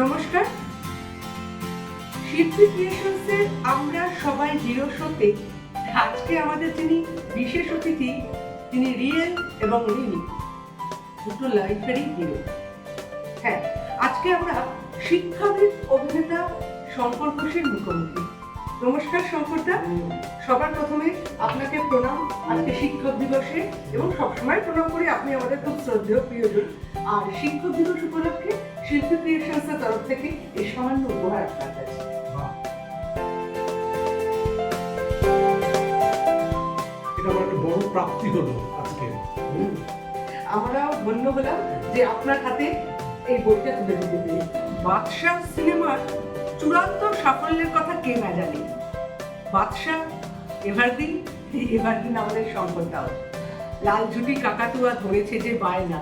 নমস্কার। শিল্পী ক্রিয়েশনসের আমরা সবাই হিরো শোতে আজকে আমাদের যিনি বিশেষ অতিথি তিনি রিয়েল এবং রিনি দুটো লাইফেরই হিরো। হ্যাঁ, আজকে আমরা শিক্ষাবিদ অভিনেতা শঙ্কর ঘোষের মুখোমুখি। নমস্কার শঙ্করদা, সবার প্রথমে আপনাকে প্রণাম আজকে শিক্ষক দিবসে, এবং সবসময় প্রণাম করি, আপনি আমাদের খুব শ্রদ্ধেয় প্রিয়জন। আর শিক্ষক দিবস উপলক্ষে শিল্পী ক্রিয়েশনসের তরফ থেকে এই সামান্য উপহার আপনার কাছে। এটা আমার একটা বড় প্রাপ্তি হলো আজকে। আমরাও ধন্য হলাম যে আপনার হাতে এই বইটা তুলে দিতে পেরে। বাদশাহ সিনেমার চূড়ান্ত সাফল্যের কথা কে না জানে। বাদশাহ এভারদিন আমাদের শঙ্করদাও। লাল ঝুটি কাকাতুয়া ধরেছে যে বায়না,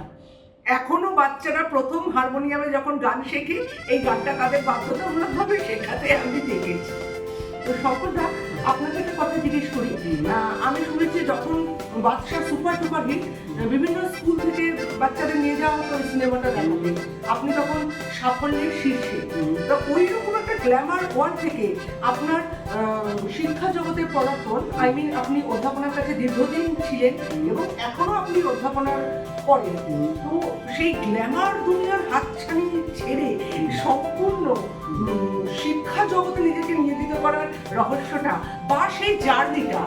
এখনো বাচ্চারা প্রথম হারমোনিয়ামে যখন গান শেখে এই গানটা তাদের বাধ্যতামূলকভাবে শেখাতে আমি দেখেছি। তো শঙ্করদা, আপনাকে একটা কথা জিজ্ঞেস করি। আমি শুনেছি যখন বাদশাহ সুপার ডুপার হিট, বিভিন্ন স্কুল থেকে বাচ্চাদের নিয়ে যাওয়া হতো সিনেমাটা দেখাতে, আপনি তখন সাফল্যের শীর্ষে। তো ওই রকম একটা গ্ল্যামার ওয়ার্ল্ড থেকে আপনার শিক্ষা জগতে পদার্পণ, আপনি অধ্যাপনার কাছে দীর্ঘদিন ছিলেন এবং এখনো আপনি অধ্যাপনার করেন। তো সেই গ্ল্যামার দুনিয়ার হাতছানি ছেড়ে সম্পূর্ণ শিক্ষা জগতে নিজেকে নিয়োজিত করার রহস্যটা বা সেই জার্নিটা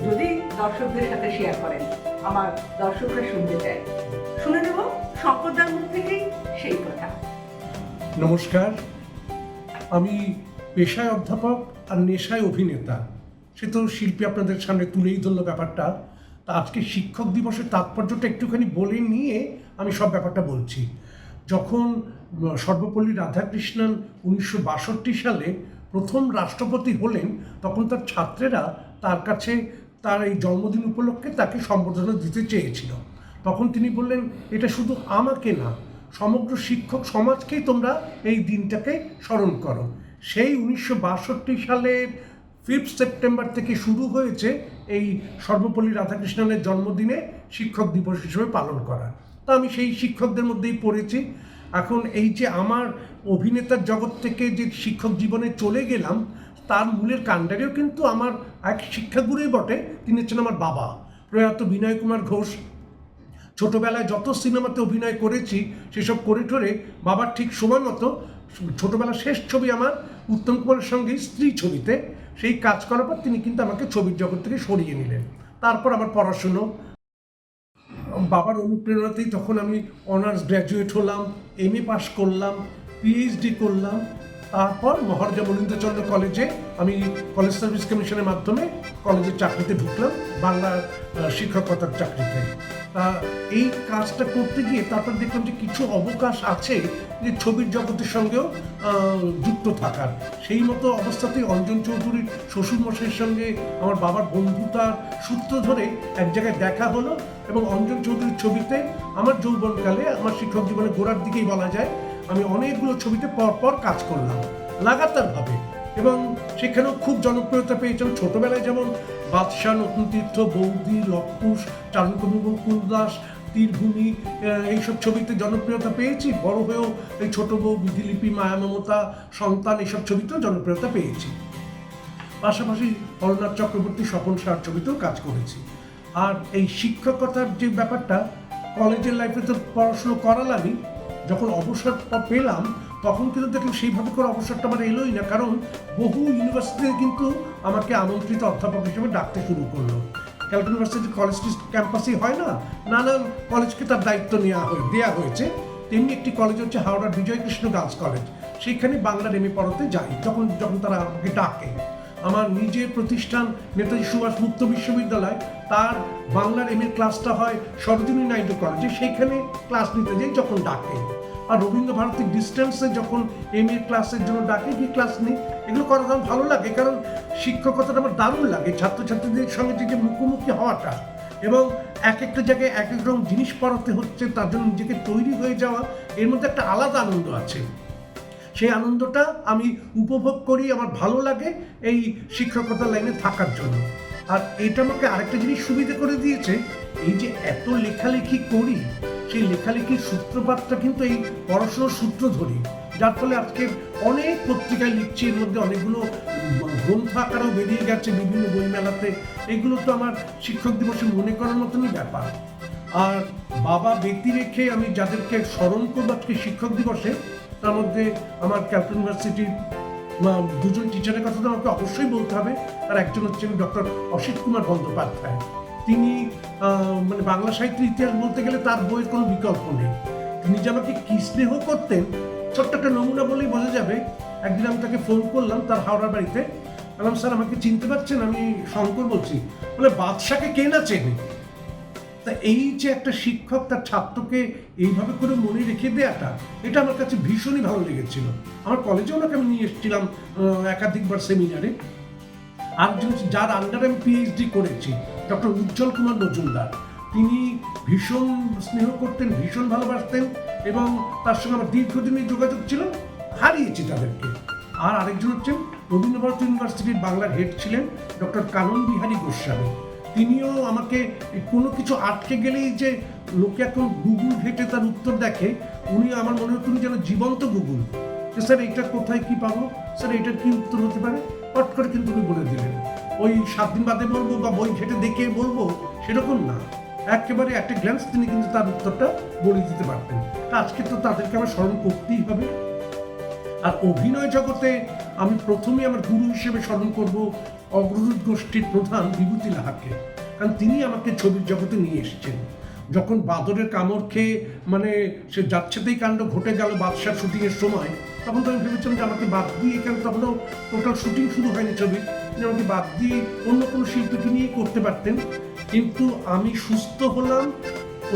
যদি দর্শকদের সাথে শেয়ার করেন, আমার দর্শকরা শুনতে চায়। শুনে নেব শঙ্করদার মুখ থেকেই সেই কথা। নমস্কার, আমি পেশায় অধ্যাপক আর নেশায় অভিনেতা। সে তো শিল্পী আপনাদের সামনে তুলেই ধরল ব্যাপারটা। তা আজকে শিক্ষক দিবসের তাৎপর্যটা একটুখানি বলে নিয়ে আমি সব ব্যাপারটা বলছি। যখন সর্বপল্লী রাধাকৃষ্ণন 1962 সালে প্রথম রাষ্ট্রপতি হলেন, তখন তার ছাত্রেরা তার কাছে তার এই জন্মদিন উপলক্ষে তাকে সম্বর্ধনা দিতে চেয়েছিল। তখন তিনি বললেন, এটা শুধু আমাকে না, সমগ্র শিক্ষক সমাজকেই তোমরা এই দিনটাকে স্মরণ করো। সেই 1962 সালের 5 সেপ্টেম্বর থেকে শুরু হয়েছে এই সর্বপল্লী রাধাকৃষ্ণনের জন্মদিনে শিক্ষক দিবস হিসেবে পালন করা। তা আমি সেই শিক্ষকদের মধ্যেই পড়েছি। এখন এই যে আমার অভিনেতার জগৎ থেকে যে শিক্ষক জীবনে চলে গেলাম, তার মূলের কাণ্ডারেও কিন্তু আমার এক শিক্ষাগুরুই বটে। তিনি হচ্ছেন আমার বাবা, প্রয়াত বিনয় কুমার ঘোষ। ছোটোবেলায় যত সিনেমাতে অভিনয় করেছি সেসব করে ঠরে বাবার ঠিক সময় মতো ছোটোবেলার শেষ ছবি আমার উত্তম কুমারের সঙ্গে স্ত্রী ছবিতে, সেই কাজ করার পর তিনি কিন্তু আমাকে ছবির জগৎ থেকে সরিয়ে নিলেন। তারপর আমার পড়াশুনো, বাবার অনুপ্রেরণাতেই তখন আমি অনার্স গ্র্যাজুয়েট হলাম, MA পাস করলাম, PhD করলাম। তারপর মহারাজা মনীন্দ্রচন্দ্র কলেজে আমি কলেজ সার্ভিস কমিশনের মাধ্যমে কলেজের চাকরিতে ঢুকলাম, বাংলার শিক্ষকতার চাকরিতে। তা এই কাজটা করতে গিয়ে তারপর দেখলাম যে কিছু অবকাশ আছে যে ছবির জগতের সঙ্গেও যুক্ত থাকার। সেই মতো অবস্থাতেই অঞ্জন চৌধুরীর শ্বশুরমশাইয়ের সঙ্গে আমার বাবার বন্ধুতার সূত্র ধরে এক জায়গায় দেখা হলো, এবং অঞ্জন চৌধুরীর ছবিতে আমার যৌবনকালে, আমার শিক্ষক জীবনের গোড়ার দিকেই বলা যায়, আমি অনেকগুলো ছবিতে পরপর কাজ করলাম লাগাতারভাবে, এবং সেখানেও খুব জনপ্রিয়তা পেয়েছিলাম। ছোটবেলায় যেমন বাদশাহ, নতুন তীর্থ, বৌদি, লবকুশ, চারুকবি বকুল দাস, তীরভূমি, এইসব ছবিতে জনপ্রিয়তা পেয়েছি। বড় হয়েও এই ছোট বউ, বিধিলিপি, মায়া মমতা, সন্তান, এইসব ছবিতেও জনপ্রিয়তা পেয়েছি। পাশাপাশি হরনাথ চক্রবর্তী, স্বপন সার ছবিতেও কাজ করেছি। আর এই শিক্ষকতার যে ব্যাপারটা, কলেজের লাইফে তো পড়াশুনো করালামই, যখন অবসর পেলাম তখন কিন্তু দেখলাম সেইভাবে করে অবসরটা আমার এলোই না, কারণ বহু ইউনিভার্সিটিতে কিন্তু আমাকে আমন্ত্রিত অধ্যাপক হিসেবে ডাকতে শুরু করলো। ক্যালকাটা ইউনিভার্সিটি কলেজ ক্যাম্পাসেই হয় না, নানান কলেজকে তার দায়িত্ব দেওয়া হয়েছে। তেমনি একটি কলেজ হচ্ছে হাওড়ার বিজয়কৃষ্ণ গার্লস কলেজ, সেখানে বাংলার MA পড়াতে যাই। যখন তারা আমাকে ডাকে, আমার নিজের প্রতিষ্ঠান নেতাজি সুভাষ মুক্ত বিশ্ববিদ্যালয়, তার বাংলার MA ক্লাসটা হয় সরোজিনী নাইডু কলেজে, সেইখানে ক্লাস নিতে যাই যখন ডাকে। আর রবীন্দ্র ভারতী ডিস্টেন্সে যখন MA ক্লাসের জন্য ডাকে, কি ক্লাস নিই, এগুলো করা আমার ভালো লাগে, কারণ শিক্ষকতাটা আমার দারুণ লাগে। ছাত্রছাত্রীদের সঙ্গে যে মুখোমুখি হওয়াটা, এবং এক একটা জায়গায় এক এক রকম জিনিস পড়াতে হচ্ছে, তার জন্য নিজেকে তৈরি হয়ে যাওয়া, এর মধ্যে একটা আলাদা আনন্দ আছে। সেই আনন্দটা আমি উপভোগ করি, আমার ভালো লাগে এই শিক্ষকতার লাইনে থাকার জন্য। আর এটা আমাকে আরেকটা জিনিস সুবিধা করে দিয়েছে, এই যে এত লেখালেখি করি, সেই লেখালেখির সূত্রপাতটা কিন্তু এই পড়াশোনার সূত্র ধরি। যার ফলে আজকে অনেক পত্রিকায় লিখছি, এর মধ্যে অনেকগুলো গ্রন্থ আকারেও বেরিয়ে গেছে বিভিন্ন বইমেলাতে। এগুলো তো আমার শিক্ষক দিবসে মনে করার মতনই ব্যাপার। আর বাবা ব্যক্তি রেখে আমি যাদেরকে স্মরণ করবো আজকে শিক্ষক দিবসে, তার মধ্যে আমার ক্যালকাটা ইউনিভার্সিটির দুজন টিচারের কথা তো আমাকে অবশ্যই বলতে হবে। তার একজন হচ্ছেন ডক্টর অসিত কুমার বন্দ্যোপাধ্যায়। তিনি মানে বাংলা সাহিত্যের ইতিহাস বলতে গেলে তার বইয়ের কোনো বিকল্প নেই। তিনি যে আমাকে কি স্নেহ করতেন, ছোট্ট একটা নমুনা বলেই বোঝা যাবে। একদিন আমি তাকে ফোন করলাম তার হাওড়ার বাড়িতে, বললাম স্যার আমাকে চিনতে পারছেন, আমি শঙ্কর বলছি। বলে বাদশাকে কে না চেনে। তা এই যে একটা শিক্ষক তার ছাত্রকে এইভাবে করে মনে রেখে দেওয়াটা, এটা আমার কাছে ভীষণই ভালো লেগেছিল। আমার কলেজেও ওনাকে আমি নিয়ে এসেছিলাম একাধিকবার সেমিনারে। আরেকজন যার আন্ডারে আমি পিএইচডি করেছি, ডক্টর উজ্জ্বল কুমার মজুমদার, তিনি ভীষণ স্নেহ করতেন, ভীষণ ভালোবাসতেন এবং তার সঙ্গে আমার দীর্ঘদিনের যোগাযোগ ছিল, হারিয়েছি তাদেরকে। আর আরেকজন হচ্ছেন রবীন্দ্রভারতী ইউনিভার্সিটির বাংলার হেড ছিলেন ডক্টর কানন বিহারী গোস্বামী। তিনিও আমাকে কোনো কিছু আটকে গেলেই যে লোকে এখন গুগল ঘেটে তার উত্তর দেখে, উনি আমার মনে হয় তুমি যেন জীবন্ত গুগল, যে স্যার এইটা কোথায় কি পাবো, স্যার এইটার কি উত্তর হতে পারে, পট করে কিন্তু উনি বলে দিলেন। ওই 7 দিন বাদে বলবো বা বই ঘেটে দেখে বলবো সেরকম না, একেবারে একটা গ্ল্যান্স তিনি কিন্তু তার উত্তরটা বলে দিতে পারতেন। আজকে তো তাদেরকে আমার স্মরণ করতেই হবে। আর অভিনয় জগতে আমি প্রথমে আমার গুরু হিসেবে স্মরণ করব অগ্রদূত গোষ্ঠীর প্রধান বিভূতি লাহাকে, কারণ তিনি আমাকে ছবির জগতে নিয়ে এসেছেন। যখন বাদরের কামড় খেয়ে মানে সে যাচ্ছেতেই কাণ্ড ঘটে গেল বাদশার শুটিংয়ের সময়, তখন তো আমি ভেবেছিলাম যে আমাকে বাদ দিয়ে, এখানে তখনও টোটাল শুটিং শুরু হয়নি ছবির, আমাকে বাদ দিয়ে অন্য কোনো শিল্পীকে নিয়ে করতে পারতেন। কিন্তু আমি সুস্থ হলাম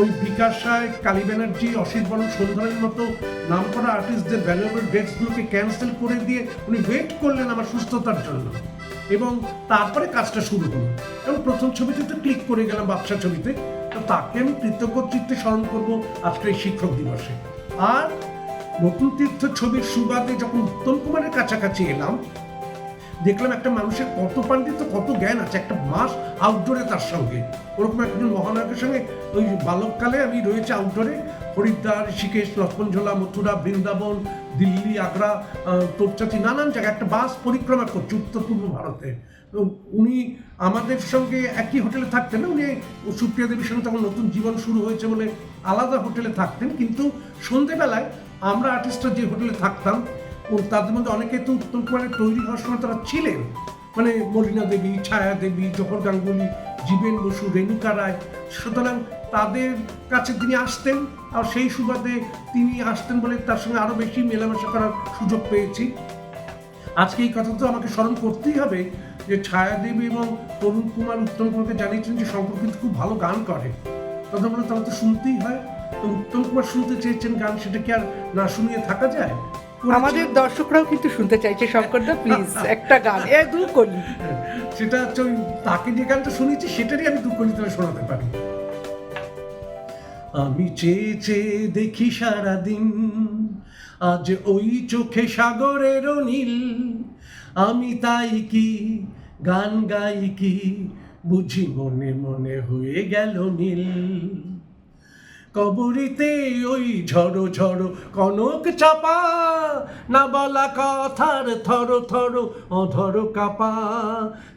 ওই বিকাশ রায়, কালী ব্যানার্জি, অসিত বরণ, সন্ধ্যারের মতো নামকরা আর্টিস্টদের ভ্যালুয়েবল ডেটসগুলোকে ক্যান্সেল করে দিয়ে উনি ওয়েট করলেন আমার সুস্থতার জন্য, এবং তারপরে কাজটা শুরু হলো। এবং প্রথম ছবিতে তো ক্লিক করে গেলাম বাদশা ছবিতে। তো তাকে আমি কৃতজ্ঞ চিত্তে স্মরণ করবো আজকের এই শিক্ষক দিবসে। আর নতুন তীর্থ ছবির সুবাদে যখন উত্তম কুমারের কাছাকাছি এলাম, দেখলাম একটা মানুষের কত পাণ্ডিত্য, কত জ্ঞান আছে, একটা মাস আউটডোরে তার সঙ্গে। ওরকম একজন মহানায়কের সঙ্গে ওই বালককালে আমি রয়েছে আউটডোরে, হরিদ্বার, ঋষিকেশ, লক্ষ্মণঝোলা, মথুরা, বৃন্দাবন, দিল্লি, আগ্রা, তোরচাচি, নানান জায়গায় একটা বাস পরিক্রমা করছে উত্তর পূর্ব ভারতে। উনি আমাদের সঙ্গে একই হোটেলে থাকতেন না, উনি সুপ্রিয়া দেবীর সঙ্গে তখন নতুন জীবন শুরু হয়েছে বলে আলাদা হোটেলে থাকতেন, কিন্তু সন্ধেবেলায় আমরা আর্টিস্টরা যে হোটেলে থাকতাম তাদের মধ্যে অনেকে তো উত্তম কুমারের তৈরি হওয়ার সময় তারা ছিলেন, মানে মলিনা দেবী, ছায়া দেবী, জহর গাঙ্গুলি, জীবেন বসু, রেণুকা রায়। সুতরাং তাদের কাছে তিনি আসতেন, আর সেই সুবাদে তিনি আসতেন বলে তার সঙ্গে আরও বেশি মেলামেশা করার সুযোগ পেয়েছি। আজকে এই কথা তো আমাকে স্মরণ করতেই হবে যে ছায়া দেবী এবং তরুণ কুমার উত্তম কুমারকে জানিয়েছেন যে শঙ্কর কিন্তু খুব ভালো গান করে, কথা বলে তাহলে তো শুনতেই হয়। তো উত্তম কুমার শুনতে চেয়েছেন গান, সেটা কি আর না শুনিয়ে থাকা যায়? আমাদের দর্শকরাও কিন্তু শুনতে চাইছে শঙ্করদা, প্লিজ একটা গান দু কলি। সেটা হচ্ছে ওই তাকে যে গানটা শুনেছি সেটারই আমি 2 কলি তাহলে শোনাতে পারি। আমি চেয়ে চেয়ে দেখি সারাদিন, আজ ওই চোখে সাগরের নীল, আমি তাই কি গান গাই কি, বুঝি মনে মনে হয়ে গেল নীল। কবরিতে ওই ঝড়ো ঝড়ো কনক চাপা, না বলা কথার থর থর অধর কাপা,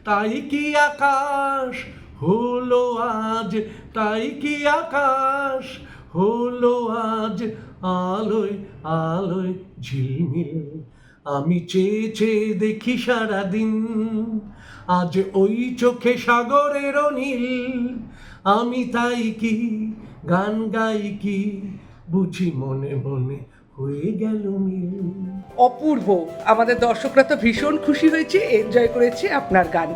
তাই কি আকাশ হলো আজ, তাই কি আকাশ হলো আজ আলোয় আলোয় ঝিলমিল। আমি চেয়ে চেয়ে দেখি সারাদিন, আজ ওই চোখে সাগরের নীল, আমি তাই কি গান গাই কি, বুঝি মনে মনে হয়ে গেল মিল। অপূর্ব, আমাদের দর্শকরা তো ভীষণ খুশি হয়েছে, এনজয় করেছে আপনার গান।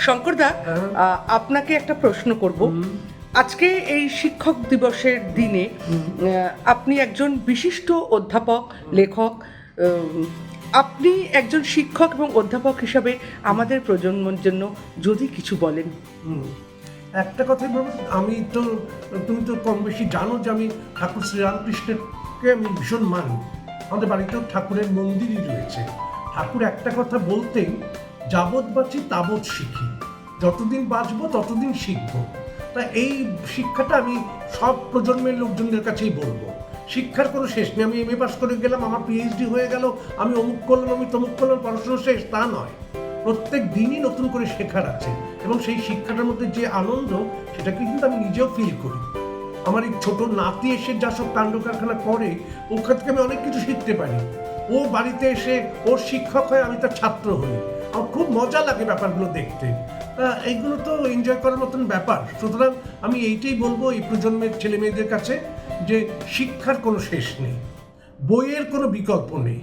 শঙ্করদা, আপনাকে একটা প্রশ্ন করব। আজকে এই শিক্ষক দিবসের দিনে আপনি একজন বিশিষ্ট অধ্যাপক, লেখক, আপনি একজন শিক্ষক এবং অধ্যাপক হিসাবে আমাদের প্রজন্মের জন্য যদি কিছু বলেন। একটা কথাই বলবো, আমি তো, তুমি তো কম বেশি জানো যে আমি ঠাকুর শ্রীরামকৃষ্ণকে আমি ভীষণ মানি। আমাদের বাড়িতেও ঠাকুরের মন্দিরই রয়েছে। ঠাকুর একটা কথা বলতেন, যাবৎ বাঁচি তাবৎ শিখি, যতদিন বাঁচবো ততদিন শিখবো। তা এই শিক্ষাটা আমি সব প্রজন্মের লোকজনদের কাছেই বলবো শিক্ষার কোনো শেষ নেই। আমি MA পাস করে গেলাম, আমার PhD হয়ে গেল, আমি অমুক করলাম, আমি তমুক করলাম, পড়াশোনা শেষ, তা নয়। প্রত্যেক দিনই নতুন করে শেখার আছে, এবং সেই শিক্ষাটার মধ্যে যে আনন্দ, সেটাকে কিন্তু আমি নিজেও ফিল করি। আমার এই ছোট নাতি এসে যা সব কাণ্ড কারখানা করে, ওখান থেকে আমি অনেক কিছু শিখতে পারি। ও বাড়িতে এসে ওর শিক্ষক হয়, আমি তার ছাত্র হই। আমার খুব মজা লাগে ব্যাপারগুলো দেখতে। এইগুলো তো এনজয় করার মতন ব্যাপার। সুতরাং আমি এইটাই বলবো এই প্রজন্মের ছেলে মেয়েদের কাছে, যে শিক্ষার কোনো শেষ নেই, বইয়ের কোনো বিকল্প নেই।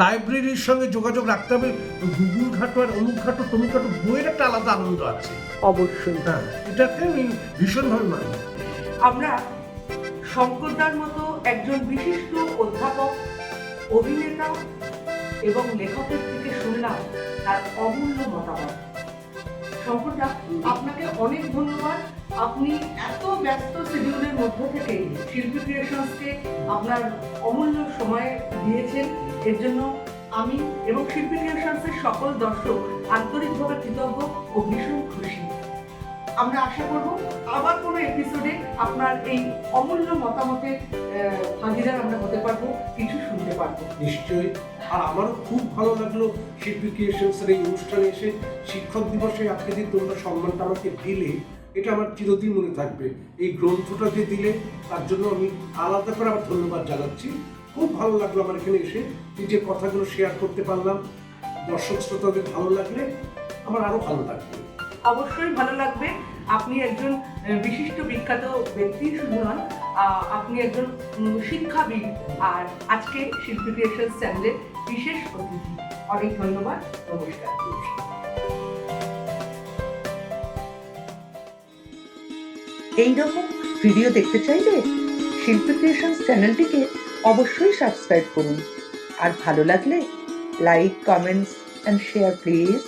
লাইব্রেরির সঙ্গে যোগাযোগ রাখতে হবে। গুগল ঘাটো আর অমুক ঘাটো তমুক ঘাটো, বইয়ের একটা আলাদা আনন্দ আছে। অবশ্যই। হ্যাঁ, এটাকে আমি ভীষণভাবে মানি। আমরা শঙ্করদার মতো একজন বিশিষ্ট অধ্যাপক, অভিনেতা এবং লেখকের থেকে শুনলাম তার অমূল্য মতামত। শঙ্করদা, আপনাকে অনেক ধন্যবাদ। আপনি এত ব্যস্ত শিডিউলের মধ্য থেকে শিল্পী ক্রিয়েশনসকে আপনার অমূল্য সময় দিয়েছেন, এর জন্য আমি এবং শিল্পী ক্রিয়েশনসের সকল দর্শক আন্তরিকভাবে কৃতজ্ঞ ও ভীষণ খুশি। আমরা আশা করব আবার কোনো এপিসোডে আপনার এই অমূল্য মতামতের ভাগিদার আমরা হতে পারবো, কিছু শুনতে পারবো। নিশ্চয়ই। আর আমারও খুব ভালো লাগলো শিল্পী ক্রিয়েশনসের এই অনুষ্ঠানে এসে। শিক্ষক দিবসে আজকে যে তোমরা সম্মানটা আমাকে দিলে, এটা আমার চিরদিন মনে থাকবে। এই গ্রন্থটা যে দিলে, তার জন্য আমি আলাদা করে আবার ধন্যবাদ জানাচ্ছি। খুব ভালো লাগলো আমার এখানে এসে, নিজের কথাগুলো শেয়ার করতে পারলাম। দর্শক শ্রোতাদের ভালো লাগলে আমার আরও ভালো লাগবে। অবশ্যই ভালো লাগবে। আপনি একজন বিশিষ্ট বিখ্যাত ব্যক্তি শুধু নন, আপনি একজন শিক্ষাবিদ, আর আজকে শিল্পী ক্রিয়েশনস চ্যানেলের বিশেষ অতিথি। অনেক ধন্যবাদ। নমস্কার। এইরকম ভিডিও দেখতে চাইলে শিল্পী ক্রিয়েশনস চ্যানেলটিকে অবশ্যই সাবস্ক্রাইব করুন, আর ভালো লাগলে like, comments and share please.